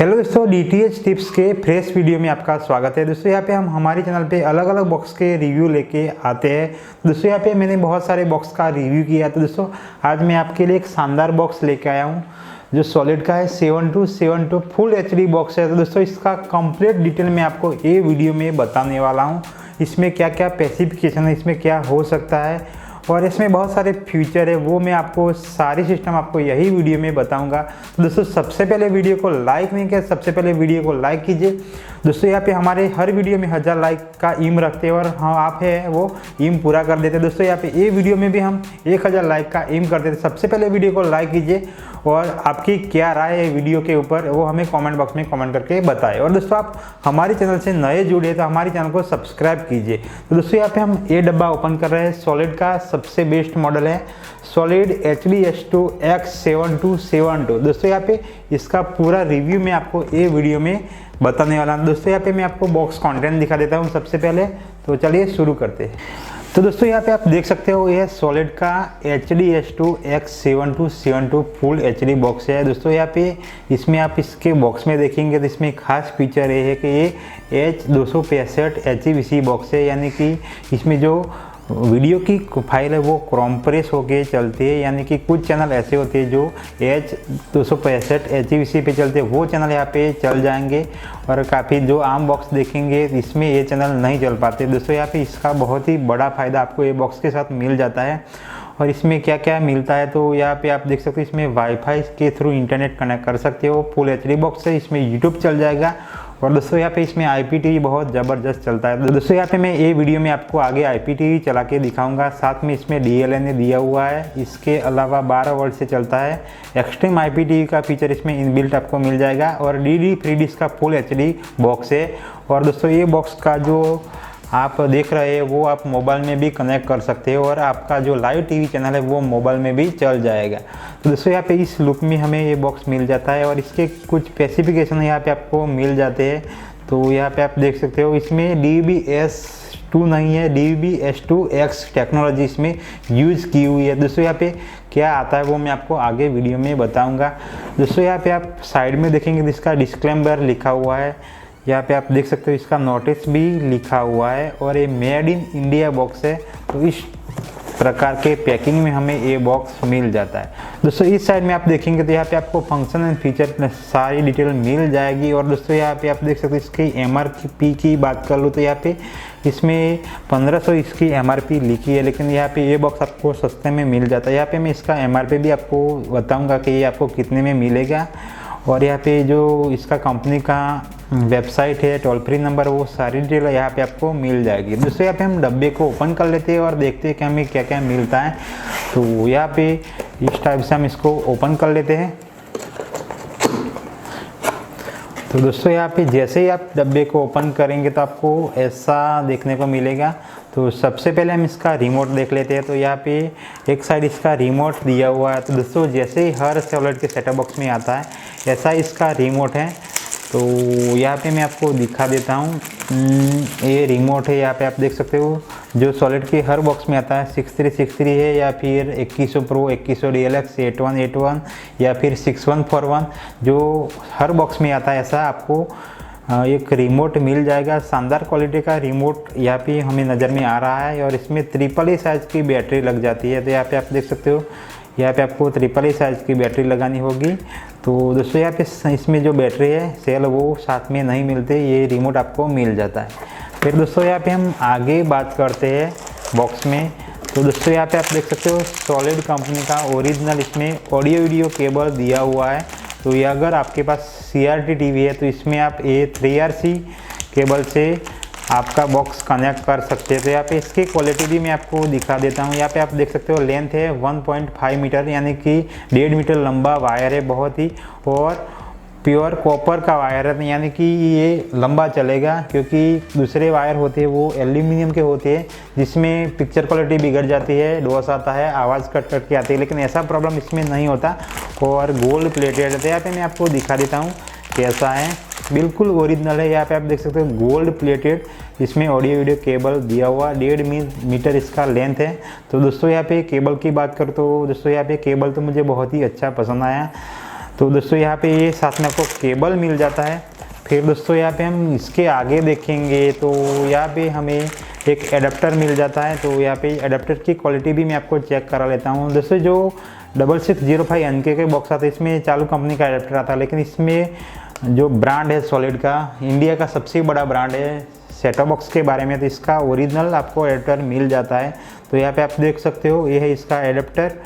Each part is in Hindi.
हेलो दोस्तों, डीटीएच टिप्स के फ्रेश वीडियो में आपका स्वागत है। दोस्तों यहाँ पे हम हमारे चैनल पे अलग अलग बॉक्स के रिव्यू लेके आते हैं। दोस्तों यहाँ पे मैंने बहुत सारे बॉक्स का रिव्यू किया, तो दोस्तों आज मैं आपके लिए एक शानदार बॉक्स लेके आया हूँ जो सॉलिड का है। 7272 फुल एचडी बॉक्स है। तो दोस्तों इसका कंप्लीट डिटेल मैं आपको ये वीडियो में बताने वाला हूँ। इसमें क्या क्या स्पेसिफिकेशन है, इसमें क्या हो सकता है और इसमें बहुत सारे फीचर है, वो मैं आपको सारी सिस्टम आपको यही वीडियो में बताऊंगा। तो दोस्तों सबसे पहले वीडियो को लाइक नहीं किया, सबसे पहले वीडियो को लाइक कीजिए। दोस्तों यहाँ पे हमारे हर वीडियो में 1000 लाइक का एम रखते हैं और हाँ आप है वो एम पूरा कर देते हैं। दोस्तों यहाँ पे ये वीडियो में भी हम 1000 लाइक का एम करते थे। सबसे पहले वीडियो को लाइक कीजिए और आपकी क्या राय है वीडियो के ऊपर वो हमें कमेंट बॉक्स में कमेंट करके बताएं। और दोस्तों आप हमारे चैनल से नए जुड़े तो हमारे चैनल को सब्सक्राइब कीजिए। तो दोस्तों यहाँ पे हम ये डब्बा ओपन कर रहे हैं। सॉलिड का सबसे बेस्ट मॉडल है सॉलिड HD-S2 X7272। दोस्तों यहाँ पे इसका पूरा रिव्यू मैं आपको ये वीडियो में बताने वाला हूँ। दोस्तों यहाँ पे मैं आपको बॉक्स कंटेंट दिखा देता हूँ सबसे पहले। तो चलिए शुरू करते हैं। तो दोस्तों यहाँ पे आप देख सकते हो ये सॉलिड का HD-S2 X7272 full HD box है। दोस्तों यहाँ पे इसमें आप इसके बॉक्स में देखेंगे तो इसमें खास फीचर ये है कि ये H265 HEVC बॉक्स है, यानी कि इसमें जो वीडियो की फाइल है वो कॉम्प्रेस होके चलती है, यानी कि कुछ चैनल ऐसे होते हैं जो H265 HEVC पे चलते हैं, वो चैनल यहाँ पे चल जाएंगे। और काफ़ी जो आम बॉक्स देखेंगे इसमें ये चैनल नहीं चल पाते। दोस्तों यहाँ पे इसका बहुत ही बड़ा फ़ायदा आपको ये बॉक्स के साथ मिल जाता है। और इसमें क्या क्या मिलता है तो यहाँ पे आप देख सकते हो, इसमें वाईफाई के थ्रू इंटरनेट कनेक्ट कर सकते हो। फुल एचडी बॉक्स है, इसमें यूट्यूब चल जाएगा। और दोस्तों यहाँ पे इसमें IPTV बहुत ज़बरदस्त चलता है। तो दोस्तों यहाँ पे मैं ये वीडियो में आपको आगे IPTV चला के दिखाऊंगा। साथ में इसमें DLNA दिया हुआ है। इसके अलावा 12 वोल्ट से चलता है। एक्सट्रीम IPTV का फीचर इसमें इनबिल्ट आपको मिल जाएगा। और DD फ्री डिस्क का फुल एचडी बॉक्स है। और दोस्तों ये बॉक्स का जो आप देख रहे हैं वो आप मोबाइल में भी कनेक्ट कर सकते हो और आपका जो लाइव टीवी चैनल है वो मोबाइल में भी चल जाएगा। तो दोस्तों यहाँ पे इस लुक में हमें ये बॉक्स मिल जाता है और इसके कुछ स्पेसिफिकेशन यहाँ पे आपको मिल जाते हैं। तो यहाँ पे आप देख सकते हो इसमें DBS2 नहीं है, DBS2X टेक्नोलॉजी इसमें यूज़ की हुई है। दोस्तों यहाँ पे क्या आता है वो मैं आपको आगे वीडियो में बताऊँगा। दोस्तों यहाँ पे आप साइड में देखेंगे तो इसका डिस्क्लेमर लिखा हुआ है। यहाँ पे आप देख सकते हो इसका नोटिस भी लिखा हुआ है और ये मेड इन इंडिया बॉक्स है। तो इस प्रकार के पैकिंग में हमें ये बॉक्स मिल जाता है। दोस्तों इस साइड में आप देखेंगे तो यहाँ पे आपको फंक्शन एंड फीचर सारी डिटेल मिल जाएगी। और दोस्तों यहाँ पे आप देख सकते हो इसकी MRP की बात कर लो तो यहाँ पे इसमें 1500 इसकी MRP लिखी है, लेकिन यहाँ पे ये बॉक्स आपको सस्ते में मिल जाता है। यहाँ पे मैं इसका MRP भी आपको बताऊँगा कि ये आपको कितने में मिलेगा। और यहाँ पे जो इसका कंपनी का वेबसाइट है, टोल फ्री नंबर, वो सारी डिटेल यहाँ पे आपको मिल जाएगी। दोस्तों यहाँ पे हम डब्बे को ओपन कर लेते हैं और देखते हैं कि हमें क्या क्या मिलता है। तो यहाँ पे इस टाइप से हम इसको ओपन कर लेते हैं। तो दोस्तों यहाँ पे जैसे ही आप डब्बे को ओपन करेंगे तो आपको ऐसा देखने को मिलेगा। तो सबसे पहले हम इसका रिमोट देख लेते हैं। तो यहाँ पे एक साइड इसका रिमोट दिया हुआ है। तो दोस्तों जैसे ही हर सॉलिड के सेटअप बॉक्स में आता है ऐसा इसका रिमोट है। तो यहाँ पे मैं आपको दिखा देता हूँ, ये रिमोट है। यहाँ पे आप देख सकते हो जो सॉलिड के हर बॉक्स में आता है 6363 है या फिर 2100 प्रो, 2100 DLX, 8181 या फिर 6141, जो हर बॉक्स में आता है ऐसा आपको एक रिमोट मिल जाएगा। शानदार क्वालिटी का रिमोट यहाँ पे हमें नज़र में आ रहा है और इसमें AAA साइज़ की बैटरी लग जाती है। तो यहाँ पे आप देख सकते हो, यहाँ पे आपको AAA साइज़ की बैटरी लगानी होगी। तो दोस्तों यहाँ पे इसमें जो बैटरी है सेल वो साथ में नहीं मिलते, ये रिमोट आपको मिल जाता है। फिर दोस्तों यहाँ पे हम आगे बात करते हैं बॉक्स में। तो दोस्तों यहाँ पे आप देख सकते हो सॉलिड कंपनी का ओरिजिनल इसमें ऑडियो वीडियो केबल दिया हुआ है। तो ये अगर आपके पास CRT टीवी है तो इसमें आप ये 3RC केबल से आपका बॉक्स कनेक्ट कर सकते हैं। तो यहाँ पे इसकी क्वालिटी भी मैं आपको दिखा देता हूँ। यहाँ पे आप देख सकते हो लेंथ है 1.5 मीटर, यानी कि 1.5 मीटर लंबा वायर है बहुत ही। और प्योर कॉपर का वायर है, यानी कि ये लंबा चलेगा, क्योंकि दूसरे वायर होते हैं वो एल्यूमिनियम के होते हैं जिसमें पिक्चर क्वालिटी बिगड़ जाती है, डॉस आता है, आवाज़ कट कट के आती है, लेकिन ऐसा प्रॉब्लम इसमें नहीं होता। और गोल्ड प्लेटेड है। यहाँ पे मैं आपको दिखा देता हूँ कैसा है, बिल्कुल ओरिजिनल है। यहाँ पे आप देख सकते हो गोल्ड प्लेटेड इसमें ऑडियो वीडियो केबल दिया हुआ, 1.5 मीटर इसका लेंथ है। तो दोस्तों यहाँ पे केबल की बात करूँ तो दोस्तों यहाँ पे केबल तो मुझे बहुत ही अच्छा पसंद आया। तो दोस्तों यहाँ पे ये साथ में आपको केबल मिल जाता है। फिर दोस्तों यहाँ पे हम इसके आगे देखेंगे तो यहाँ पे हमें एक एडाप्टर मिल जाता है। तो यहाँ पे एडाप्टर की क्वालिटी भी मैं आपको चेक करा लेता हूँ। दोस्तों जो 6605 NK के बॉक्स आते हैं इसमें चालू कंपनी का एडाप्टर आता है, लेकिन इसमें जो ब्रांड है सॉलिड का, इंडिया का सबसे बड़ा ब्रांड है सेटअप बॉक्स के बारे में, तो इसका ओरिजिनल आपको एडाप्टर मिल जाता है। तो यहाँ पे आप देख सकते हो ये है इसका एडाप्टर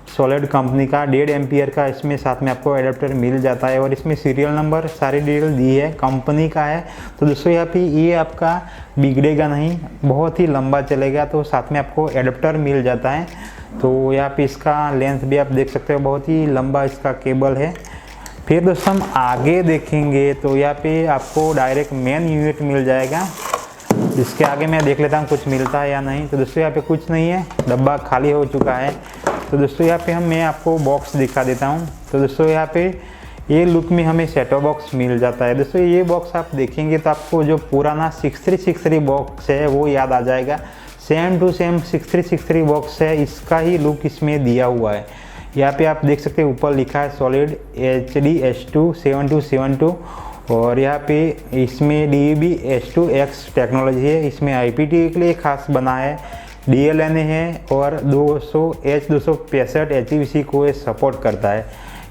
सॉलिड कंपनी का 1.5 एम्पियर का, इसमें साथ में आपको एडाप्टर मिल जाता है और इसमें सीरियल नंबर सारी डिटेल दी है, कंपनी का है। तो दोस्तों यहाँ पे ये आपका बिगड़ेगा नहीं, बहुत ही लंबा चलेगा। तो साथ में आपको एडाप्टर मिल जाता है। तो यहाँ पे इसका लेंथ भी आप देख सकते हो, बहुत ही लंबा इसका केबल है। फिर दोस्तों हम आगे देखेंगे तो यहाँ पे आपको डायरेक्ट मेन यूनिट मिल जाएगा। इसके आगे मैं देख लेता हूँ कुछ मिलता है या नहीं। तो दोस्तों यहाँ पे कुछ नहीं है, डब्बा खाली हो चुका है। तो दोस्तों यहाँ पे मैं आपको बॉक्स दिखा देता हूँ। तो दोस्तों यहाँ पे ये लुक में हमें सेटअप बॉक्स मिल जाता है। दोस्तों ये बॉक्स आप देखेंगे तो आपको जो पुराना 6363 बॉक्स है वो याद आ जाएगा। सेम टू सेम 6363 बॉक्स है, इसका ही लुक इसमें दिया हुआ है। यहाँ पे आप देख सकते हैं ऊपर लिखा है सॉलिड HD-S2 7272 और यहाँ पे इसमें DEB-S2X टेक्नोलॉजी है। इसमें IPTV के लिए खास बना है, DLNA है और 265 HEVC को ये सपोर्ट करता है।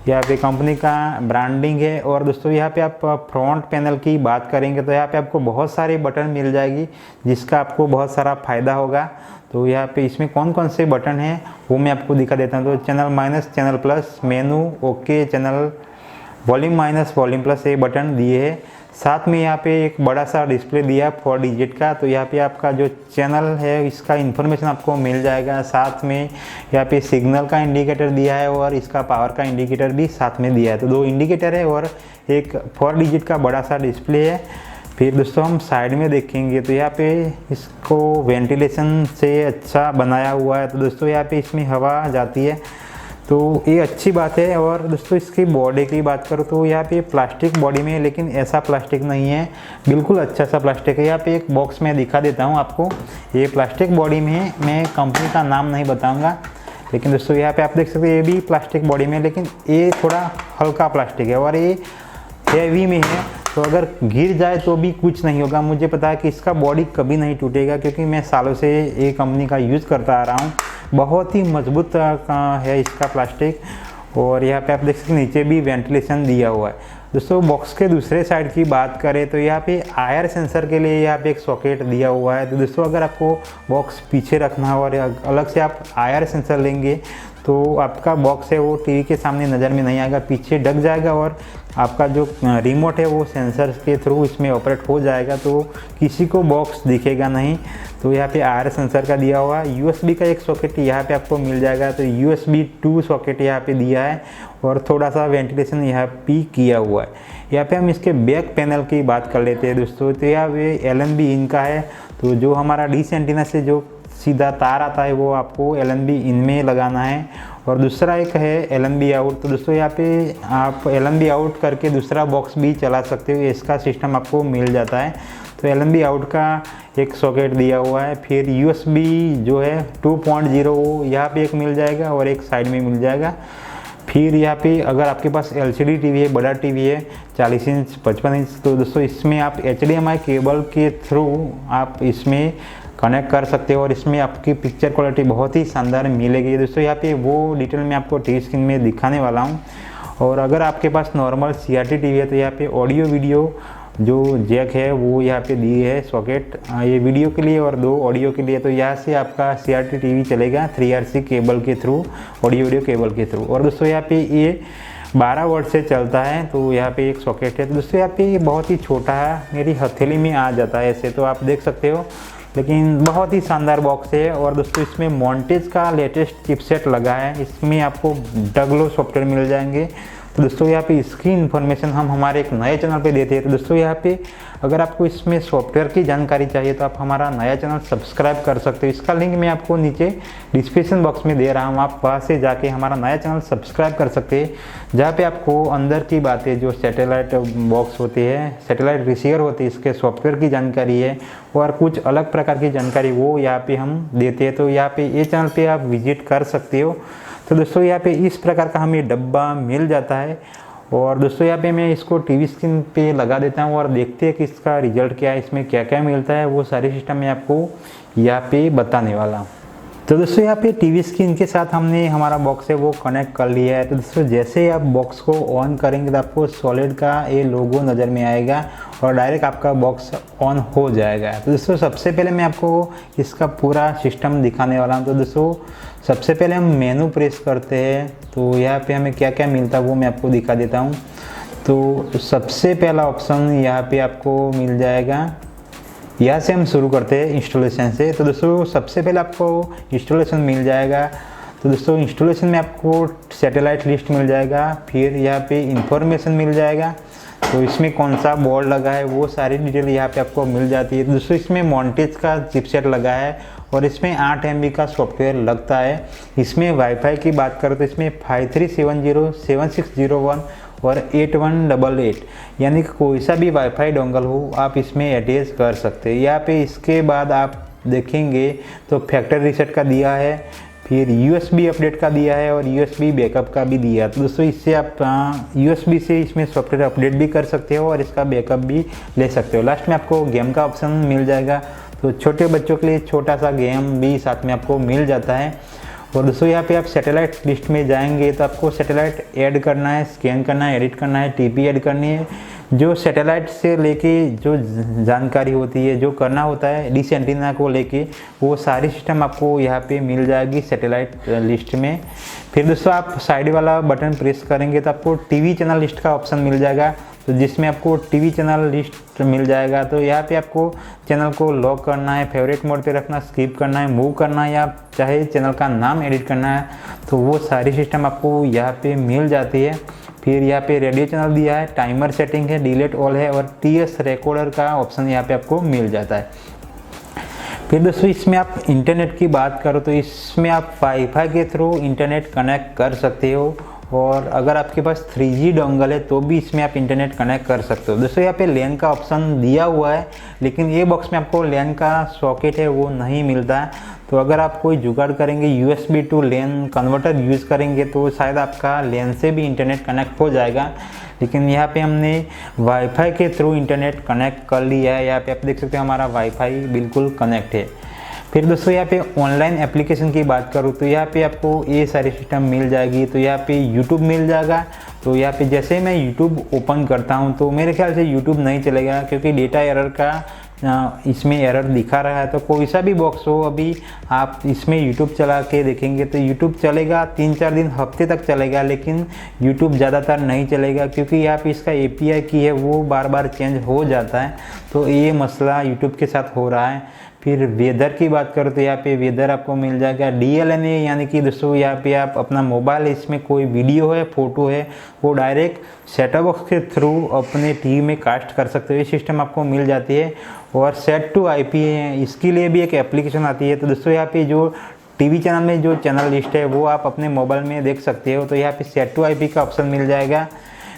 यहाँ पे कंपनी का ब्रांडिंग है। और दोस्तों यहाँ पे आप फ्रंट पैनल की बात करेंगे तो यहाँ पे आपको बहुत सारे बटन मिल जाएगी जिसका आपको बहुत सारा फ़ायदा होगा। तो यहाँ पे इसमें कौन कौन से बटन हैं वो मैं आपको दिखा देता हूँ। तो चैनल माइनस, चैनल प्लस, मेनू, okay, channel volume minus, volume plus ये बटन दिए हैं। साथ में यहाँ पे एक बड़ा सा डिस्प्ले दिया है 4 डिजिट का। तो यहाँ पे आपका जो चैनल है इसका इन्फॉर्मेशन आपको मिल जाएगा। साथ में यहाँ पे सिग्नल का इंडिकेटर दिया है और इसका पावर का इंडिकेटर भी साथ में दिया है। तो 2 इंडिकेटर है और एक 4 डिजिट का बड़ा सा डिस्प्ले है। फिर दोस्तों हम साइड में देखेंगे तो यहाँ पे इसको वेंटिलेशन से अच्छा बनाया हुआ है। तो दोस्तों यहाँ पे इसमें हवा जाती है तो ये अच्छी बात है। और दोस्तों इसकी बॉडी की बात करूँ तो यहाँ पे प्लास्टिक बॉडी में है, लेकिन ऐसा प्लास्टिक नहीं है, बिल्कुल अच्छा सा प्लास्टिक है। यहाँ पे एक बॉक्स में दिखा देता हूँ आपको, ये प्लास्टिक बॉडी में है। मैं कंपनी का नाम नहीं बताऊँगा, लेकिन दोस्तों यहाँ पे आप देख सकते हैं ये भी प्लास्टिक बॉडी में है, लेकिन ये थोड़ा हल्का प्लास्टिक है और ये हैवी में है। तो अगर गिर जाए तो भी कुछ नहीं होगा। मुझे पता है कि इसका बॉडी कभी नहीं टूटेगा क्योंकि मैं सालों से ये कंपनी का यूज़ करता आ रहा हूँ। बहुत ही मजबूत है इसका प्लास्टिक। और यहाँ पे आप देख सकते हैं नीचे भी वेंटिलेशन दिया हुआ है। दोस्तों बॉक्स के दूसरे साइड की बात करें तो यहाँ पे आयर सेंसर के लिए यहाँ पे एक सॉकेट दिया हुआ है। तो दोस्तों अगर आपको बॉक्स पीछे रखना हो और अलग से आप आयर सेंसर लेंगे तो आपका बॉक्स है वो टीवी के सामने नज़र में नहीं आएगा, पीछे ढक जाएगा और आपका जो रिमोट है वो सेंसर के थ्रू इसमें ऑपरेट हो जाएगा, तो किसी को बॉक्स दिखेगा नहीं। तो यहाँ पे आर सेंसर का दिया हुआ है। USB का एक सॉकेट यहाँ पे आपको मिल जाएगा। तो USB 2 सॉकेट यहाँ पे दिया है और थोड़ा सा वेंटिलेशन यहाँ पे किया हुआ है। यहाँ पे हम इसके बैक पैनल की बात कर लेते हैं दोस्तों। तो यहाँ पे LNB इन का है। तो जो हमारा डिश एंटीना से जो सीधा तार आता है वो आपको LNB इन में लगाना है और दूसरा एक है LNB आउट। तो दोस्तों यहाँ पे आप LNB आउट करके दूसरा बॉक्स भी चला सकते हो, इसका सिस्टम आपको मिल जाता है। तो LNB आउट का एक सॉकेट दिया हुआ है। फिर USB जो है 2.0 यहाँ पे एक मिल जाएगा और एक साइड में मिल जाएगा। फिर यहाँ पे अगर आपके पास LCD टीवी है, बड़ा टीवी है 40 इंच 55 इंच, तो दोस्तों इसमें आप HDMI केबल के थ्रू आप इसमें कनेक्ट कर सकते हो और इसमें आपकी पिक्चर क्वालिटी बहुत ही शानदार मिलेगी। दोस्तों यहाँ पे वो डिटेल में आपको टीवी स्क्रीन में दिखाने वाला हूँ। और अगर आपके पास नॉर्मल CRT टीवी है तो यहाँ पे ऑडियो वीडियो जो जैक है वो यहाँ पे दी है सॉकेट, ये वीडियो के लिए और 2 ऑडियो के लिए। तो यहाँ से आपका CRT टीवी चलेगा 3RC केबल के थ्रू, ऑडियो वीडियो केबल के थ्रू। और दोस्तों यहाँ पे ये 12 वोल्ट से चलता है। तो यहाँ पे एक सॉकेट है। तो दोस्तों यहाँ पे बहुत ही छोटा है, मेरी हथेली में आ जाता है ऐसे, तो आप देख सकते हो, लेकिन बहुत ही शानदार बॉक्स है। और दोस्तों इसमें मॉन्टेज का लेटेस्ट चिपसेट लगा है, इसमें आपको डगलो सॉफ्टवेयर मिल जाएंगे। तो दोस्तों यहाँ पे इसकी इन्फॉर्मेशन हम हमारे एक नए चैनल पे देते हैं। तो दोस्तों यहाँ पे अगर आपको इसमें सॉफ्टवेयर की जानकारी चाहिए तो आप हमारा नया चैनल सब्सक्राइब कर सकते हो। इसका लिंक मैं आपको नीचे डिस्क्रिप्शन बॉक्स में दे रहा हूँ, आप वहाँ से जाके हमारा नया चैनल सब्सक्राइब कर सकते हैं, जहाँ पे आपको अंदर की बातें जो सैटेलाइट बॉक्स होती है, सैटेलाइट रिसीवर होती है, इसके सॉफ्टवेयर की जानकारी है और कुछ अलग प्रकार की जानकारी वो यहाँ पे हम देते हैं। तो यहाँ पे ये चैनल पे आप विजिट कर सकते हो। तो दोस्तों यहाँ पे इस प्रकार का हमें डब्बा मिल जाता है और दोस्तों यहाँ पे मैं इसको टीवी स्क्रीन पे लगा देता हूँ और देखते हैं कि इसका रिजल्ट क्या है, इसमें क्या क्या मिलता है, वो सारी सिस्टम मैं आपको यहाँ पे बताने वाला हूँ। तो दोस्तों यहाँ पे टीवी स्क्रीन के साथ हमने हमारा बॉक्स है वो कनेक्ट कर लिया है। तो दोस्तों जैसे ही आप बॉक्स को ऑन करेंगे तो आपको सॉलिड का ये लोगो नज़र में आएगा और डायरेक्ट आपका बॉक्स ऑन हो जाएगा। तो दोस्तों सबसे पहले मैं आपको इसका पूरा सिस्टम दिखाने वाला हूँ। तो दोस्तों सबसे पहले हम मेनू प्रेस करते हैं, तो यहाँ पे हमें क्या क्या मिलता है वो मैं आपको दिखा देता हूँ। तो सबसे पहला ऑप्शन यहाँ पे आपको मिल जाएगा, यहाँ से हम शुरू करते हैं इंस्टॉलेशन से। तो दोस्तों सबसे पहले आपको इंस्टॉलेशन मिल जाएगा। तो दोस्तों इंस्टॉलेशन में आपको सैटेलाइट लिस्ट मिल जाएगा, फिर यहाँ पे इंफॉर्मेशन मिल जाएगा, तो इसमें कौन सा बोर्ड लगा है वो सारी डिटेल यहाँ पे आपको मिल जाती है। तो दोस्तों इसमें मॉन्टेज का चिपसेट लगा है और इसमें 8 MB का सॉफ्टवेयर लगता है। इसमें वाईफाई की बात करो तो इसमें 5370, 7601 और 8188 यानी कि कोई सा भी वाईफाई डोंगल हो आप इसमें अटैच कर सकते हैं। यहाँ पे इसके बाद आप देखेंगे तो फैक्ट्री रीसेट का दिया है, फिर USB अपडेट का दिया है और USB बैकअप का भी दिया है। तो दोस्तों इससे आप USB से इसमें सॉफ्टवेयर अपडेट भी कर सकते हो और इसका बैकअप भी ले सकते हो। लास्ट में आपको गेम का ऑप्शन मिल जाएगा, तो छोटे बच्चों के लिए छोटा सा गेम भी साथ में आपको मिल जाता है। और दोस्तों यहाँ पे आप सैटेलाइट लिस्ट में जाएंगे तो आपको सैटेलाइट ऐड करना है, स्कैन करना है, एडिट करना है, TP ऐड करनी है। जो सैटेलाइट से लेके जो जानकारी होती है, जो करना होता है डिश एंटीना को लेके, वो सारी सिस्टम आपको यहाँ पे मिल जाएगी सैटेलाइट लिस्ट में। फिर दोस्तों आप साइड वाला बटन प्रेस करेंगे तो आपको टीवी चैनल लिस्ट का ऑप्शन मिल जाएगा, तो जिसमें आपको टीवी चैनल लिस्ट मिल जाएगा। तो यहाँ पे आपको चैनल को लॉक करना है, फेवरेट मोड पे रखना, स्किप करना है, मूव करना है, या चाहे चैनल का नाम एडिट करना है, तो वो सारी सिस्टम आपको यहाँ पे मिल जाती है। फिर यहाँ पे रेडियो चैनल दिया है, टाइमर सेटिंग है, डिलीट ऑल है और TS रिकॉर्डर का ऑप्शन यहाँ पे आपको मिल जाता है। फिर दोस्तों इसमें आप इंटरनेट की बात करो तो इसमें आप वाईफाई के थ्रू इंटरनेट कनेक्ट कर सकते हो, और अगर आपके पास 3G डोंगल है तो भी इसमें आप इंटरनेट कनेक्ट कर सकते हो। दोस्तों यहाँ पे लैन का ऑप्शन दिया हुआ है, लेकिन ये बॉक्स में आपको लैन का सॉकेट है वो नहीं मिलता है। तो अगर आप कोई जुगाड़ करेंगे USB to LAN converter use करेंगे तो शायद आपका लैन से भी इंटरनेट कनेक्ट हो जाएगा, लेकिन यहाँ पे हमने वाईफाई के थ्रू इंटरनेट कनेक्ट कर लिया है। यहाँ पे आप देख सकते हैं हमारा वाईफाई बिल्कुल कनेक्ट है। फिर दोस्तों यहाँ पे ऑनलाइन एप्लीकेशन की बात करूँ तो यहाँ पे आपको ये सारी सिस्टम मिल जाएगी। तो यहाँ पे YouTube मिल जाएगा। तो यहाँ पे जैसे ही मैं YouTube ओपन करता हूँ तो मेरे ख्याल से YouTube नहीं चलेगा, क्योंकि डेटा एरर का इसमें एरर दिखा रहा है। तो कोई सा भी बॉक्स हो, अभी आप इसमें YouTube चला के देखेंगे तो YouTube चलेगा, 3-4 दिन हफ्ते तक चलेगा, लेकिन YouTube ज़्यादातर नहीं चलेगा, क्योंकि यहाँ पे इसका API की है वो बार बार चेंज हो जाता है। तो ये मसला YouTube के साथ हो रहा है। फिर वेदर की बात करो तो यहाँ पे वेदर आपको मिल जाएगा। DLNA यानी कि दोस्तों यहाँ पे आप अपना मोबाइल, इसमें कोई वीडियो है, फोटो है, वो डायरेक्ट सेटअप बॉक्स के थ्रू अपने टीवी में कास्ट कर सकते हो, ये सिस्टम आपको मिल जाती है। और सेट टू IP है, इसके लिए भी एक एप्लीकेशन आती है। तो दोस्तों यहाँ पे जो टीवी चैनल में जो चैनल लिस्ट है वो आप अपने मोबाइल में देख सकते हो। तो यहाँ पे सेट टू IP का ऑप्शन मिल जाएगा।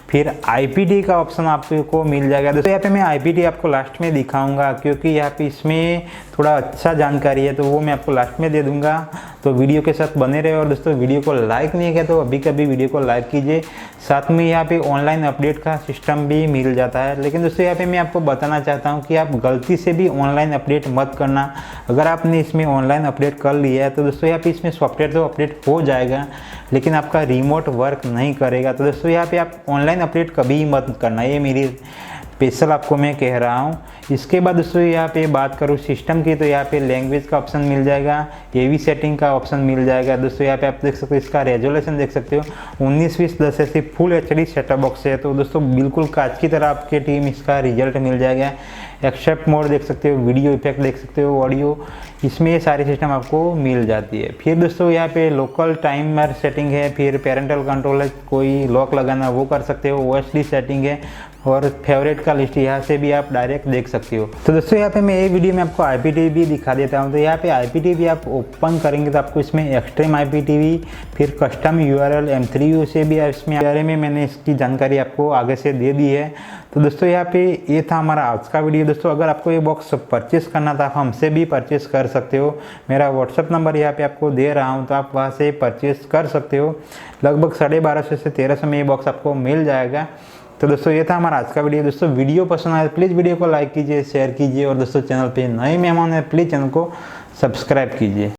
फिर IPT का ऑप्शन आपको मिल जाएगा। दोस्तों यहाँ पे मैं IPT आपको लास्ट में दिखाऊंगा, क्योंकि यहाँ पे इसमें थोड़ा अच्छा जानकारी है, तो वो मैं आपको लास्ट में दे दूंगा। तो वीडियो के साथ बने रहे। और दोस्तों वीडियो को लाइक नहीं किया तो अभी कभी वीडियो को लाइक कीजिए। साथ में यहाँ पे ऑनलाइन अपडेट का सिस्टम भी मिल जाता है। लेकिन दोस्तों यहाँ पे मैं आपको बताना चाहता हूँ कि आप गलती से भी ऑनलाइन अपडेट मत करना। अगर आपने इसमें ऑनलाइन अपडेट कर लिया है तो दोस्तों यहाँ पे इसमें सॉफ्टवेयर तो अपडेट हो जाएगा, लेकिन आपका रिमोट वर्क नहीं करेगा। तो दोस्तों यहाँ पे आप ऑनलाइन अपडेट कभी मत करना, ये मेरी स्पेशल आपको मैं कह रहा हूँ। इसके बाद दोस्तों यहाँ पे बात करूँ सिस्टम की, तो यहाँ पे लैंग्वेज का ऑप्शन मिल जाएगा, AV सेटिंग का ऑप्शन मिल जाएगा। दोस्तों यहाँ पे आप देख सकते हो, इसका रेजोल्यूशन देख सकते हो 1920x1080 full HD setup box है। तो दोस्तों बिल्कुल कांच की तरह आपके टीम इसका रिजल्ट मिल जाएगा। एक्सेप्ट मोड देख सकते हो, वीडियो इफेक्ट देख सकते हो, ऑडियो, इसमें ये सारी सिस्टम आपको मिल जाती है। फिर दोस्तों यहाँ पे लोकल टाइमर सेटिंग है, फिर पेरेंटल कंट्रोल है, कोई लॉक लगाना वो कर सकते हो, OSD सेटिंग है, और फेवरेट का लिस्ट यहाँ से भी आप डायरेक्ट देख सकते हो। सकती हो। तो दोस्तों यहाँ पे मैं ये वीडियो में आपको IPTV दिखा देता हूँ। तो यहाँ पे IPTV आप ओपन करेंगे तो आपको इसमें एक्सट्रीम IPTV, फिर कस्टम URL M3U से भी इसमें बारे में मैंने इसकी जानकारी आपको आगे से दे दी है। तो दोस्तों यहाँ पे ये था हमारा आज का वीडियो। दोस्तों अगर आपको ये बॉक्स परचेस करना था, आप हमसे भी परचेस कर सकते हो। मेरा व्हाट्सअप नंबर यहाँ पे आपको दे रहा हूँ, तो आप वहाँ से परचेस कर सकते हो। लगभग 1250 से 1300 में ये बॉक्स आपको मिल जाएगा। तो दोस्तों ये था हमारा आज का वीडियो। दोस्तों वीडियो पसंद आए प्लीज़ वीडियो को लाइक कीजिए, शेयर कीजिए, और दोस्तों चैनल पे नए मेहमान हैं प्लीज़ चैनल को सब्सक्राइब कीजिए।